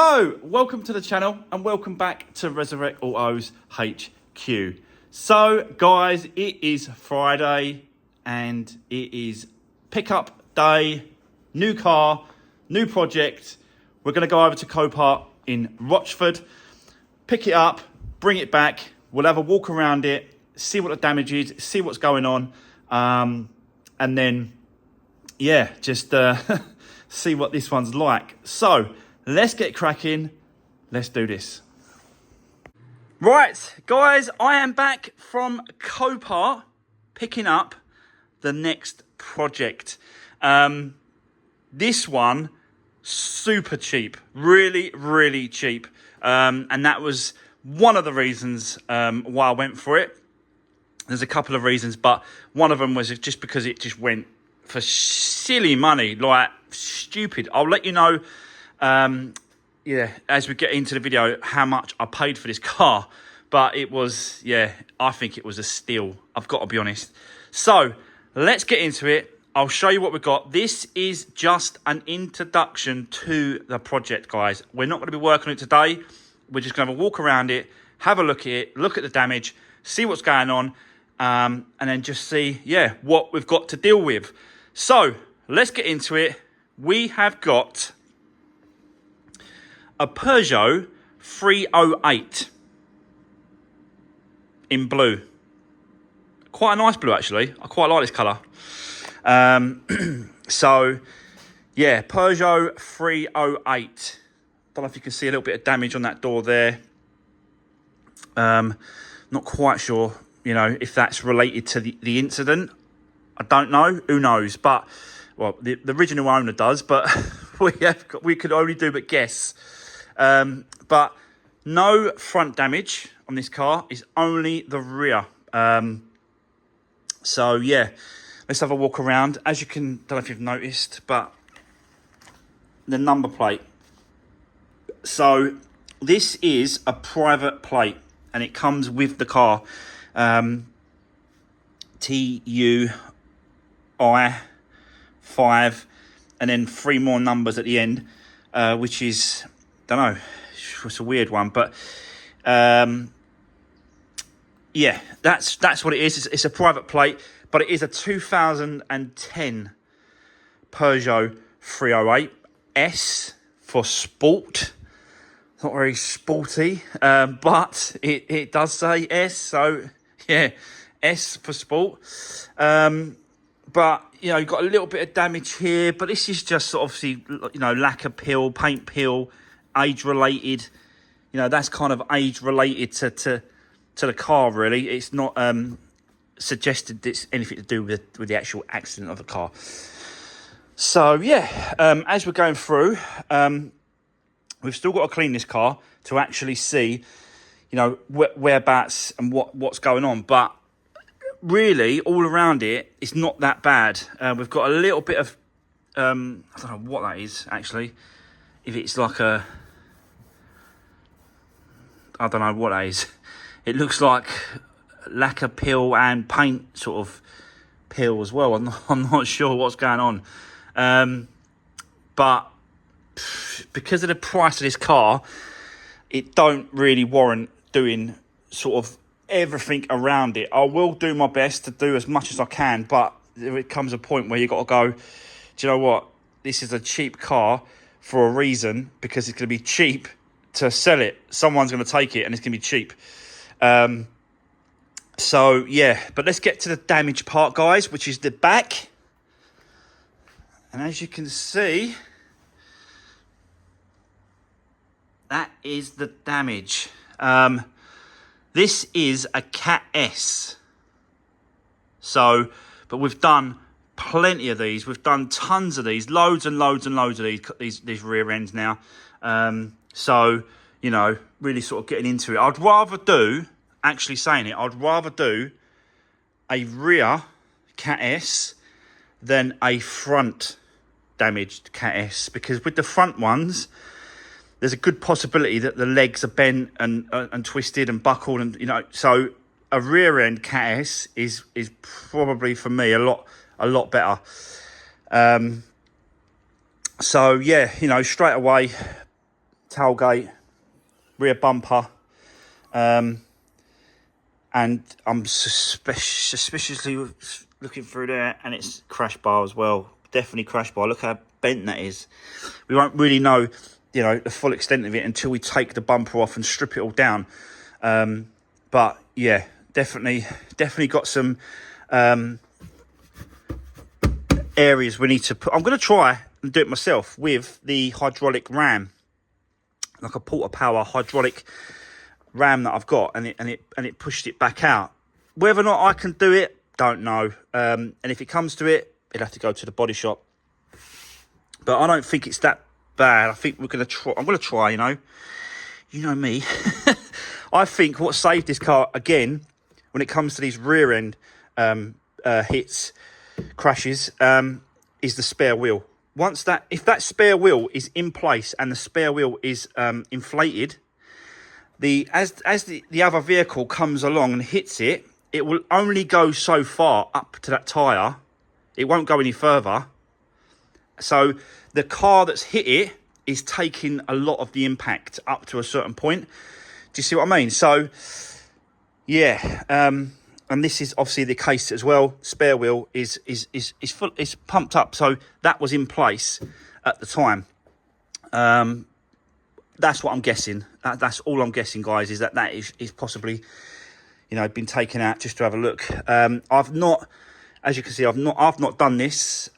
Hello, welcome to the channel and welcome back to Resurwreck Autos HQ. So guys, it is Friday and it is pickup day, new car, new project. We're going to go over to Copart in Rochford, pick it up, bring it back. We'll have a walk around it, see what the damage is, see what's going on. And then, yeah, just see what this one's like. So let's get cracking. Let's do this. Right, guys, I am back from Copart picking up the next project. This one, super cheap, really cheap. And that was one of the reasons why I went for it. There's a couple of reasons, but one of them was just because it just went for silly money, like stupid. I'll let you know, yeah, as we get into the video, how much I paid for this car. But it was, yeah, I think it was a steal. I've got to be honest. So let's get into it. I'll show you what we've got. This is just an introduction to the project, guys. We're not going to be working on it today. We're just going to have a walk around it, have a look at it, look at the damage, see what's going on, and then just see, yeah, what we've got to deal with. So let's get into it. We have got a Peugeot 308 in blue. Quite a nice blue, actually. I quite like this colour. So, yeah, Peugeot 308. Don't know if you can see a little bit of damage on that door there. Not quite sure, you know, if that's related to the incident. I don't know. Who knows? But, well, the original owner does, but we could only do but guess. But no front damage on this car. It's only the rear. So, yeah, let's have a walk around. As you can, don't know if you've noticed, but the number plate. So this is a private plate and it comes with the car. TUI 5 and then 3 more numbers at the end, which is, don't know, it's a weird one, but yeah, that's what it is. It's a private plate, but it is a 2010 Peugeot 308 S for sport. Not very sporty, but it does say S, so yeah, S for sport. But, you know, you've got a little bit of damage here, but this is just obviously, you know, lacquer peel, paint peel, age-related. You know, that's kind of age-related to the car, really. It's not suggested it's anything to do with the actual accident of the car. So, yeah, as we're going through, we've still got to clean this car to actually see, you know, whereabouts and what's going on. But really, all around it, it's not that bad. We've got a little bit of, I don't know what that is, actually. If it's like a, I don't know what that is. It looks like lacquer peel and paint sort of peel as well. I'm not sure what's going on. But because of the price of this car, it don't really warrant doing sort of everything around it. I will do my best to do as much as I can, but there comes a point where you got to go, do you know what? This is a cheap car for a reason, because it's going to be cheap to sell it. Someone's going to take it and it's going to be cheap. So, yeah, but let's get to the damage part, guys, which is the back. And as you can see, that is the damage. This is a Cat S. So, but we've done plenty of these. We've done tons of these, loads and loads and loads of these rear ends now. So, you know, really sort of getting into it. I'd rather do, actually saying it, I'd rather do a rear Cat S than a front damaged Cat S, because with the front ones, there's a good possibility that the legs are bent and twisted and buckled, and you know, so a rear end Cat S is probably for me a lot better. So yeah, you know, straight away tailgate, rear bumper, and I'm suspiciously looking through there, and it's crash bar as well. Definitely crash bar. Look how bent that is. We won't really know, you know, the full extent of it until we take the bumper off and strip it all down. But yeah, definitely got some areas we need to put. I'm going to try and do it myself with the hydraulic ram, like a quarter power hydraulic ram that I've got, and it pushed it back out. Whether or not I can do it, don't know. And if it comes to it, it'll have to go to the body shop. But I don't think it's that bad. I think we're going to try. I'm going to try, you know me. I think what saved this car again, when it comes to these rear end crashes, is the spare wheel. If that spare wheel is in place and the spare wheel is inflated, as the other vehicle comes along and hits it, it will only go so far up to that tyre. It won't go any further. So the car that's hit it is taking a lot of the impact up to a certain point. Do you see what I mean? So, yeah, and this is obviously the case as well. Spare wheel is full, is pumped up, so that was in place at the time. That's what I'm guessing. That's all I'm guessing, guys. Is that is possibly, you know, been taken out just to have a look. I've not, as you can see, I've not done this.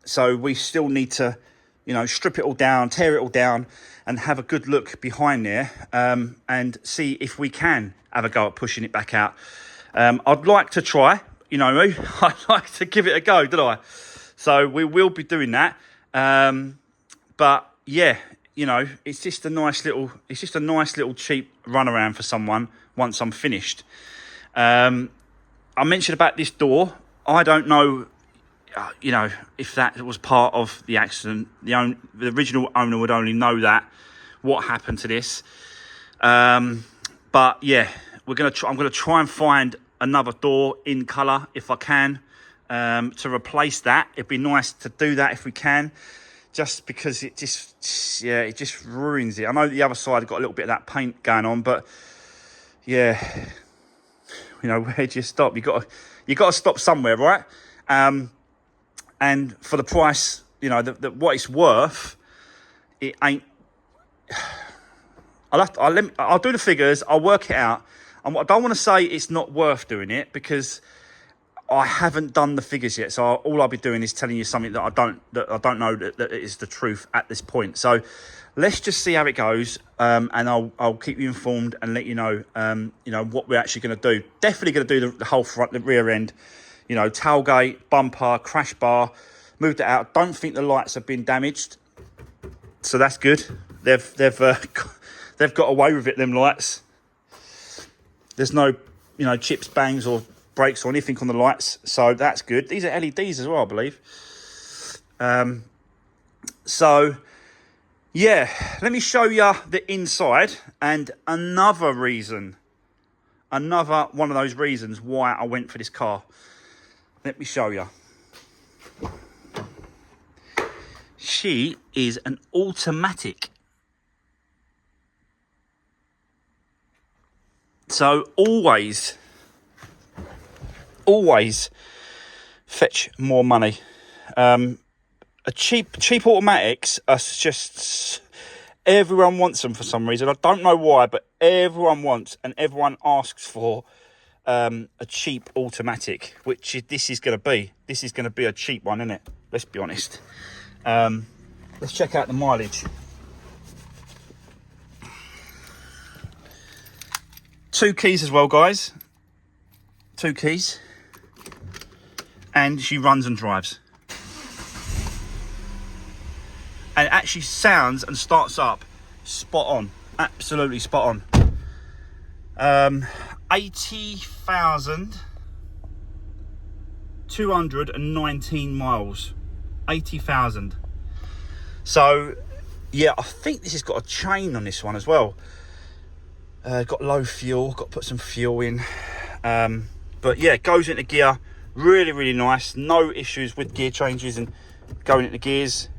So we still need to, you know, strip it all down, tear it all down, and have a good look behind there, and see if we can have a go at pushing it back out. I'd like to try, you know me. I'd like to give it a go, don't I? So we will be doing that. But yeah, you know, it's just a nice little cheap runaround for someone once I'm finished. I mentioned about this door. I don't know, you know, if that was part of the accident. The original owner would only know that, what happened to this. But yeah, I'm gonna try and find another door in colour if I can, to replace that. It'd be nice to do that if we can, just because it just ruins it. I know the other side got a little bit of that paint going on, but yeah, you know, where do you stop? You got to stop somewhere, right? And for the price, you know, what it's worth, it ain't. I'll do the figures. I'll work it out. I don't want to say it's not worth doing it, because I haven't done the figures yet. So all I'll be doing is telling you something that I don't know that is the truth at this point. So let's just see how it goes, and I'll keep you informed and let you know, you know, what we're actually going to do. Definitely going to do the whole front, the rear end, you know, tailgate, bumper, crash bar, moved it out. Don't think the lights have been damaged, so that's good. They've got away with it, them lights. There's no, you know, chips, bangs, or breaks or anything on the lights, so that's good. These are LEDs as well, I believe. So yeah, let me show you the inside, and another one of those reasons why I went for this car. Let me show you. She is an automatic. So always fetch more money. Cheap automatics are just, everyone wants them for some reason. I don't know why, but everyone wants and everyone asks for a cheap automatic, which this is going to be. This is going to be a cheap one, isn't it? Let's be honest. Let's check out the mileage. 2 keys as well, guys. 2 keys. And she runs and drives. And it actually sounds and starts up spot on. Absolutely spot on. 80,219 miles. 80,000. So, yeah, I think this has got a chain on this one as well. Got low fuel, got to put some fuel in. But yeah, it goes into gear. Really, really nice. No issues with gear changes and going into gears.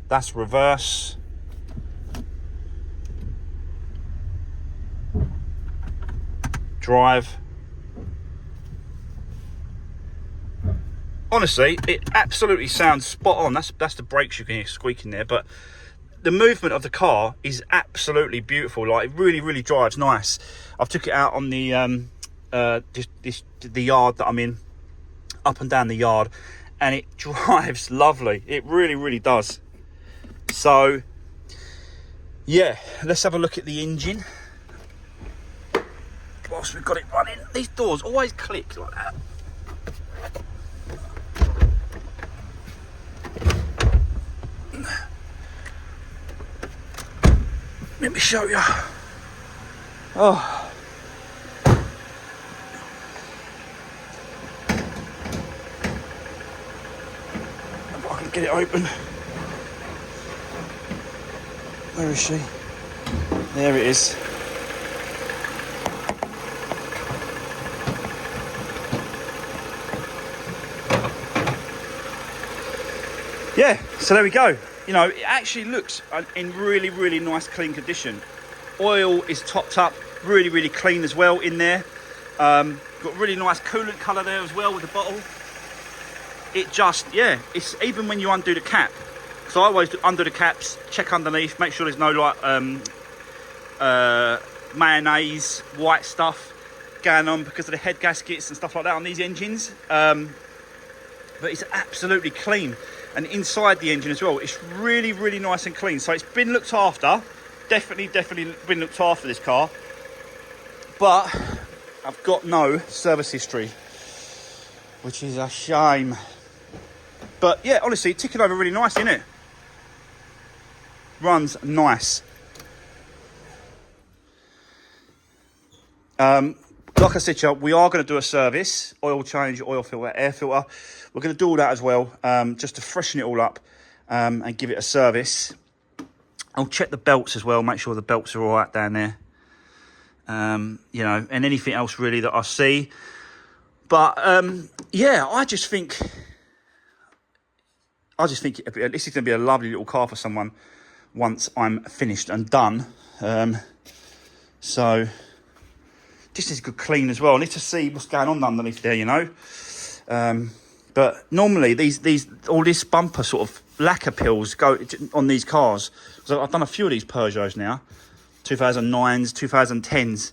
That's reverse. drive. Honestly, it absolutely sounds spot on. That's the brakes you can hear squeaking there, but the movement of the car is absolutely beautiful. Like, it really drives nice. I've took it out on the the yard that I'm in, up and down the yard, and it drives lovely. It really does. So yeah, let's have a look at the engine whilst we've got it running. These doors always click like that. Let me show you. Oh. If I can get it open. Where is she? There it is. Yeah, so there we go. You know, it actually looks in really nice clean condition. Oil is topped up, really clean as well in there. Got really nice coolant colour there as well with the bottle. It just, yeah, it's even when you undo the cap. So I always undo the caps, check underneath, make sure there's no like mayonnaise, white stuff going on because of the head gaskets and stuff like that on these engines. But it's absolutely clean. And inside the engine as well, it's really nice and clean. So it's been looked after. Definitely been looked after, this car. But I've got no service history, which is a shame. But yeah, honestly, ticking over really nice, isn't it? Runs nice. Like I said to you, we are going to do a service, oil change, oil filter, air filter. We're going to do all that as well, just to freshen it all up and give it a service. I'll check the belts as well, make sure the belts are all right down there. You know, and anything else really that I see. But yeah, I just think this is going to be a lovely little car for someone once I'm finished and done. So just is good clean as well. I need to see what's going on underneath there, you know. But normally all this bumper sort of lacquer peels go on these cars. So I've done a few of these Peugeots now, 2009s, 2010s,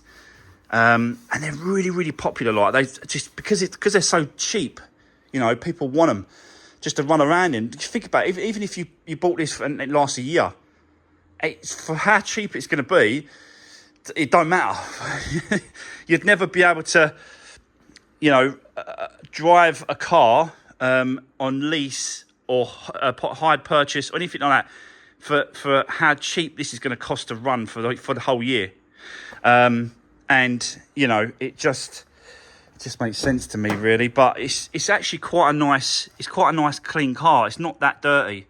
and they're really popular. Like, they just because they're so cheap, you know, people want them just to run around in. Think about it, even if you bought this and it lasts a year, for how cheap it's going to be, it don't matter. You'd never be able to, you know, drive a car on lease or hired purchase or anything like that for how cheap this is going to cost to run for the whole year. And you know, it just makes sense to me, really. But it's actually quite a nice clean car. It's not that dirty.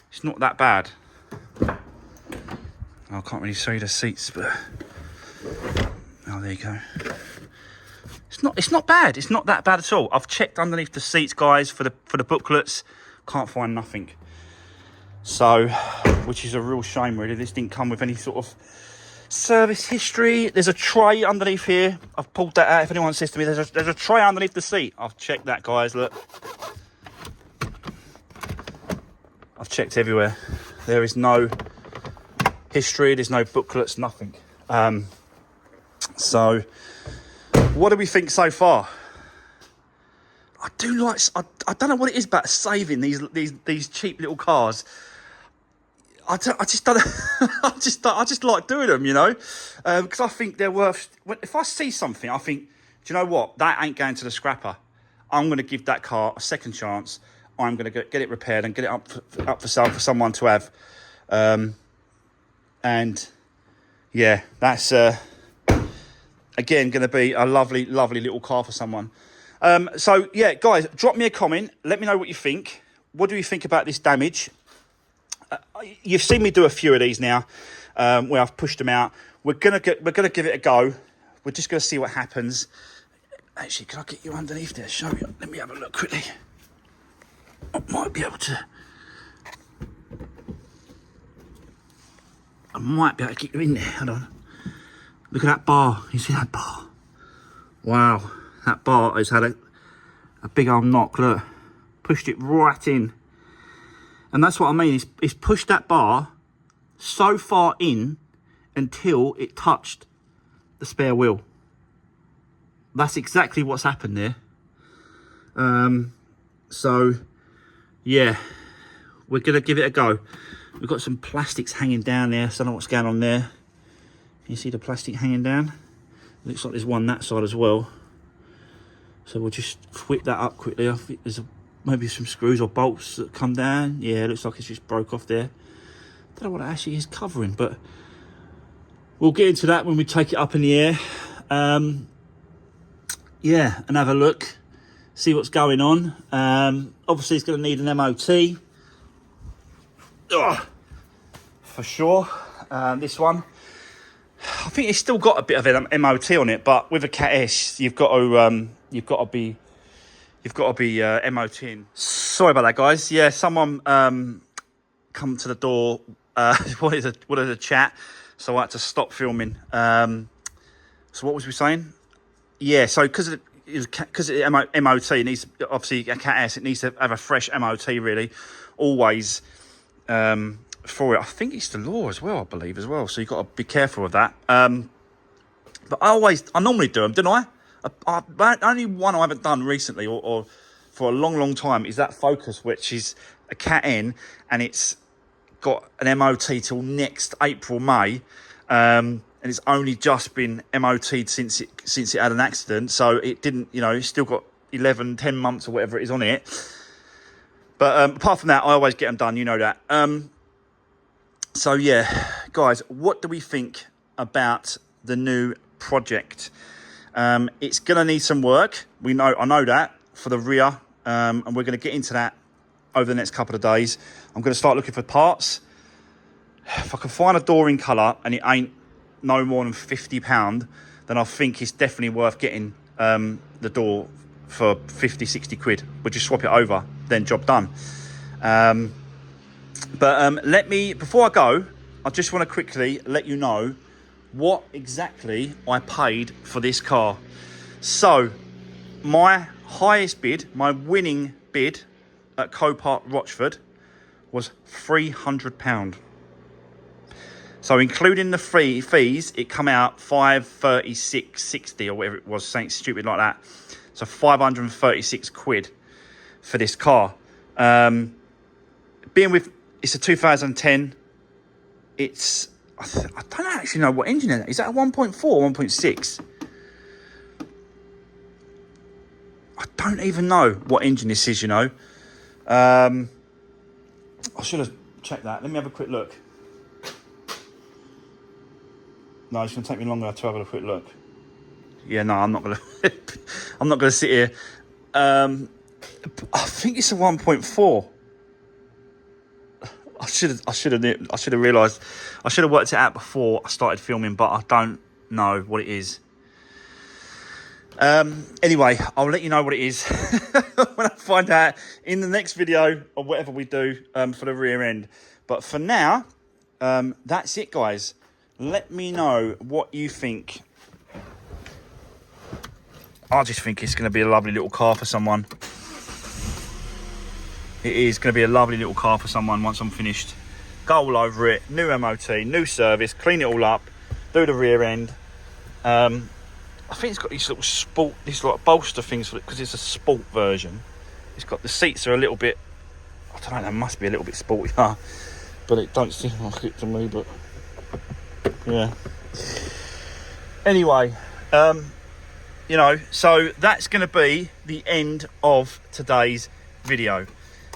It's not that bad. I can't really show you the seats, but oh, there you go. It's not bad. It's not that bad at all. I've checked underneath the seats, guys, for the booklets. Can't find nothing. So, which is a real shame, really. This didn't come with any sort of service history. There's a tray underneath here. I've pulled that out. If anyone says to me, there's a tray underneath the seat. I've checked that, guys. Look, I've checked everywhere. There is no history. There's no booklets. Nothing. So, what do we think so far? I don't know what it is about saving these cheap little cars. I just don't. I just like doing them, you know, because I think they're worth. If I see something, I think, do you know what? That ain't going to the scrapper. I'm going to give that car a second chance. I'm going to get it repaired and get it up for sale for someone to have. And yeah, that's again going to be a lovely little car for someone. So yeah, guys, drop me a comment. Let me know what you think. What do you think about this damage? You've seen me do a few of these now, where I've pushed them out. We're gonna give it a go. We're just gonna see what happens. Actually, can I get you underneath there? Show you. Let me have a look quickly. I might be able to get you in there. Hold on. Look at that bar. You see that bar? Wow, that bar has had a big old knock, look. Pushed it right in. And that's what I mean, it's pushed that bar so far in until it touched the spare wheel. That's exactly what's happened there. So, yeah, we're going to give it a go. We've got some plastics hanging down there, so I don't know what's going on there. Can you see the plastic hanging down? Looks like there's one that side as well. So we'll just whip that up quickly. I think there's maybe some screws or bolts that come down. Yeah, it looks like it's just broke off there. Don't know what it actually is covering, but we'll get into that when we take it up in the air. Yeah, and have a look, see what's going on. Obviously, it's going to need an MOT. For sure. This one, I think it's still got a bit of an MOT on it, but with a Cat S, you've got to be MOTing. Sorry about that, guys. Yeah, someone come to the door, wanted to chat, so I had to stop filming. So what was we saying? Yeah, so because it MOT, it needs, obviously a Cat S, it needs to have a fresh MOT really, always. For it, I think it's the law as well, I believe as well. So you've got to be careful of that. But I normally do them, don't I? Only one I haven't done recently, or for a long time, is that Focus, which is a Cat N, and it's got an MOT till next April, May, and it's only just been MOT'd since it had an accident. So it didn't, it's still got 10 months or whatever it is on it. But apart from that, I always get them done, you know that. So yeah, guys, what do we think about the new project? It's gonna need some work. I know that, for the rear, and we're gonna get into that over the next couple of days. I'm gonna start looking for parts. If I can find a door in colour and it ain't no more than £50, then I think it's definitely worth getting the door for 50, 60 quid. We'll just swap it over, then job done. But before I go, I just want to quickly let you know what exactly I paid for this car. So, my highest bid, my winning bid at Copart Rochford was £300. So, including the fees, it come out £536.60 or whatever it was, something stupid like that. So, 536 quid for this car. It's a 2010. It's, I don't actually know what engine it is. Is that a 1.4 or 1.6? I don't even know what engine this is, I should have checked that. Let me have a quick look. No, it's going to take me longer to have a quick look. Yeah, no, I'm not going to. I'm not going to sit here. I think it's a 1.4. I should have realised. I should have worked it out before I started filming, but I don't know what it is. Anyway, I'll let you know what it is when I find out in the next video or whatever we do for the rear end. But for now, that's it, guys. Let me know what you think. I just think it's going to be a lovely little car for someone. It is going to be a lovely little car for someone once I'm finished. Go all over it, new MOT, new service, clean it all up, do the rear end. I think it's got these little bolster things for it because it's a sport version. It's got the seats are a little bit, I don't know, they must be a little bit sporty, but it don't seem like it to me. But yeah. Anyway, so that's going to be the end of today's video.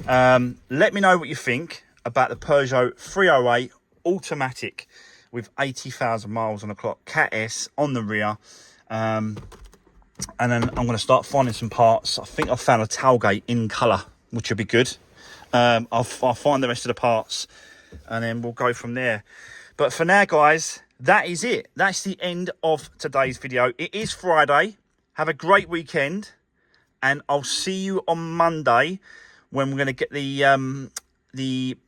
Let me know what you think about the Peugeot 308 automatic with 80,000 miles on the clock, Cat S on the rear. And then I'm going to start finding some parts. I think I've found a tailgate in colour, which will be good. I'll find the rest of the parts and then we'll go from there. But for now, guys, that is it. That's the end of today's video. It is Friday. Have a great weekend, and I'll see you on Monday when we're going to get the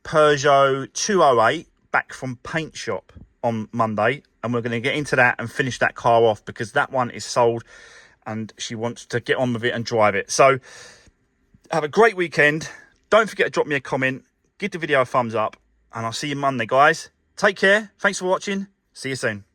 Peugeot 208 back from paint shop on Monday, and we're going to get into that and finish that car off because that one is sold and she wants to get on with it and drive it. So have a great weekend. Don't forget to drop me a comment, give the video a thumbs up, and I'll see you Monday, guys. Take care. Thanks for watching. See you soon.